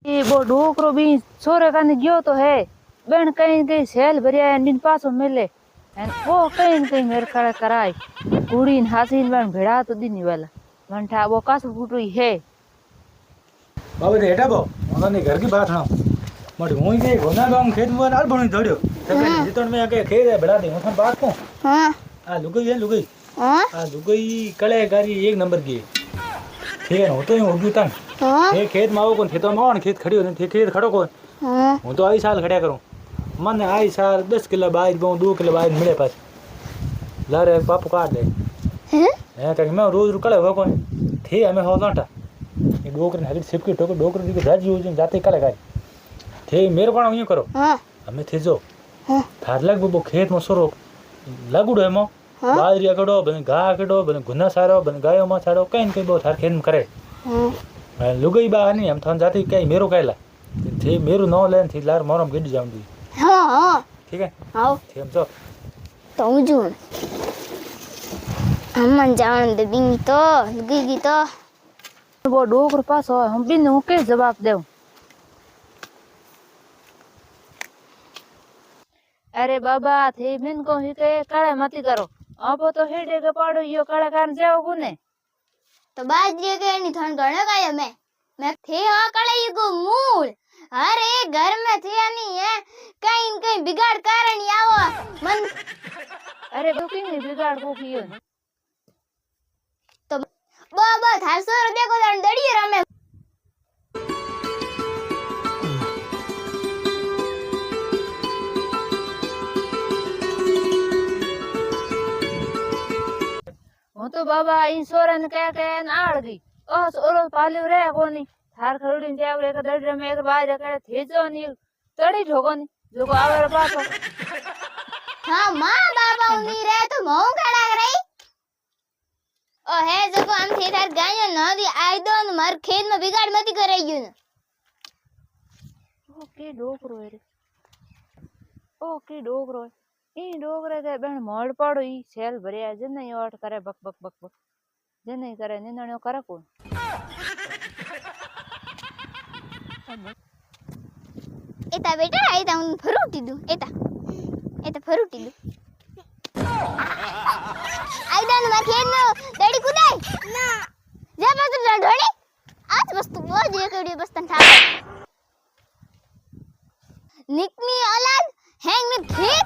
ये वो डोकरो भी छोरे काने गयो तो है बेन कहीं कहीं सेल भरिया बिन पासो मिले वो कहीं मेरे कड़े कराई कुड़ी हासीन बन भेड़ा तो दिन वाला मन था वो कास फुटुई है बाबा दे हेटा बो ओने घर की बात हाँ मड हुई के गोना गांव खेत में नाल बणी धड़ियो तके जितन में के खेत है बड़ा दे हम बात को हां आ लुगई है लुगई हां आ लुगई कले गारी एक नंबर की ठीक है हो तो ही होगी तन हां ये खेत माओ कोन थे तो मावन खेत खड़ी हो थे खेत खड़ो कोन हां हूं तो आई साल खड़या करूं मन आई साल 10 kilo by go 2 kilo by मिले पास लारे बापू काट दे हैं कहीं मैं रोज कले हो कोन थे हमें हो लाटा ये डोकर हरी सिपकी टोकर डोकर दी जाजी हो जाते कले गाय थे मेरे कोण यूं करो हां हमें थे जो हां थार लग वो खेत में सोरो लागुडो है मो बाजरी अकड़ो बने घा अकड़ो बने गुना सारो बने गायो में सारो कहीं कहीं बहुत थार खेत में करे हां लुगई बा नहीं हम थान जाती कहीं मेरो कहला थे मेरो नो लेन थी लार मोरम गिड जाऊंगी हां हां ठीक है आओ थे हम तो तौजून हम जान दे बिंग तो लुगी तो वो डोकरो पास हो हम बिन हूं के जवाब देऊं अरे बाबा थे बिन को ही के काळे मती करो अब तो हेडे के पाड़ो यो काळे कान जाओ गुने तो बाजरी के नहीं थन गणे कायो मैं थे आ कले को मूल अरे घर में थे नहीं है कहीं बिगाड़ कारण आवो मन अरे बुकिंग ने बिगाड़ को कियो तो बाबा थार सोर देखो तन दड़ी रमे હું તો બાબા ઈ સોરન કે આળ ગઈ ઓસ ઓલો પાલ્યો રે કોની થાર ખરડીને જાવ એક દડરે મે એક બાર કરે થેજો ની તડી ઠોકોની જોકો આવે પાછો हां मां बाबा उनी रे तो मौ खड़ा रही ओ है जोको हम थे थार गायो नदी आई दो न मार खेत में बिगाड़ मती कराईयो न ओके डोकरो रे ओके डोकरो ई डोकरे के बहन मोड़ पाड़ो ई सेल भरिया जने ओट करे बक बक बक बक जने करे निनणो करे कोन एता बेटा आईता उन फरूटी दू एता फरूटी दू आईदा न मार खेत में दड़ी कुदाई ना जा बस ढोड़ी आज बस तू वो जे केडी बस तन था निकनी औलाद हैंग में खेत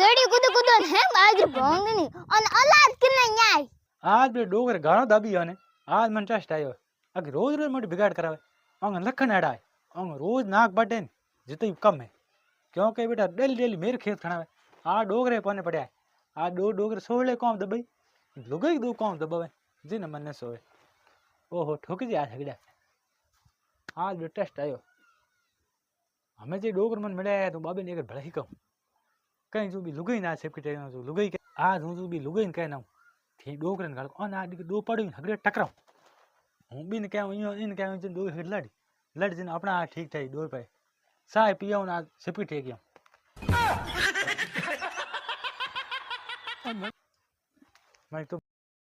दड़ी कुद हैंग आज भोंगनी अन औलाद किने न्याय आज बे डोगर गाणो दाबी आने आज मन टेस्ट आयो अगर रोज रोज मोटी बिगाड़ करावे अंग लखन अड़ा है अंग रोज नाक बटे जितनी कम है क्योंकि बेटा डेली डेली मेरे खेत खणावे आ डोगरे पने पड़या है आ दो डोगर सोले कौन दबाई लुगाई दो कौन दबावे जिन मन ने सोवे ओहो ठोक जी आ झगड़ा आज बे टेस्ट आयो हमें जे डोगर मन मिले तो बाबे ने भले ही कहूं कहीं जो भी लुगाई ना सेपकी टे जो लुगाई के आज हूं जो भी लुगाई ने कहना थी डोगरन गाल अन आ दो पड़ी हगड़े टकराव हूं बिन कहूं इन कहूं जे दो लड़ जिन अपना ठीक ठाई दो पे साय पियो ना सेपकी टे गयो मैं तो